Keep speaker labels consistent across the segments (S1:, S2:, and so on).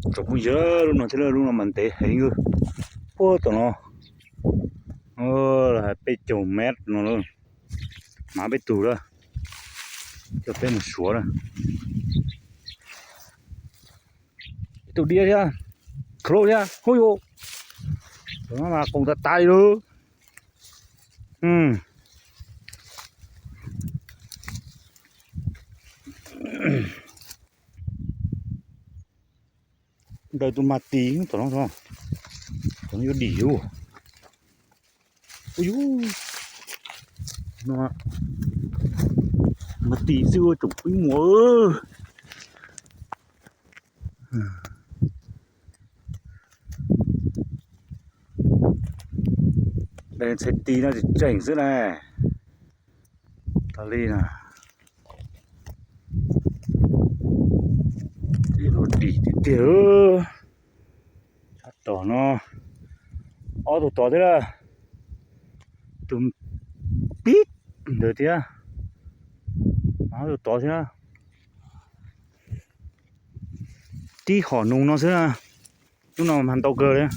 S1: Troppo già, non te la luna mante, io. Poto no. La peggio met no. Ma bettura. Cho tem suora. Tu dia ya. Kro ya. Hoyo. Nó mà cùng ta tay luôn. Đời tôi mati tao nó tao nó điểu. Ui nó mati xưa chụp cái mùa. Đây sẽ tí nó thì chảnh giữa này. Tao đi nè. Đi nó đi thì tiểu. Chắc tỏ nó. Ô tỏ thế là. Tùm pít. Được thế à. Nó tỏ thế à. Tí khó nung nó thế à. Lúc nào mà hẳn tàu cơ đấy.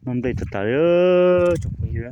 S1: Nó đây thật tả ơ. Chồng mình vậy.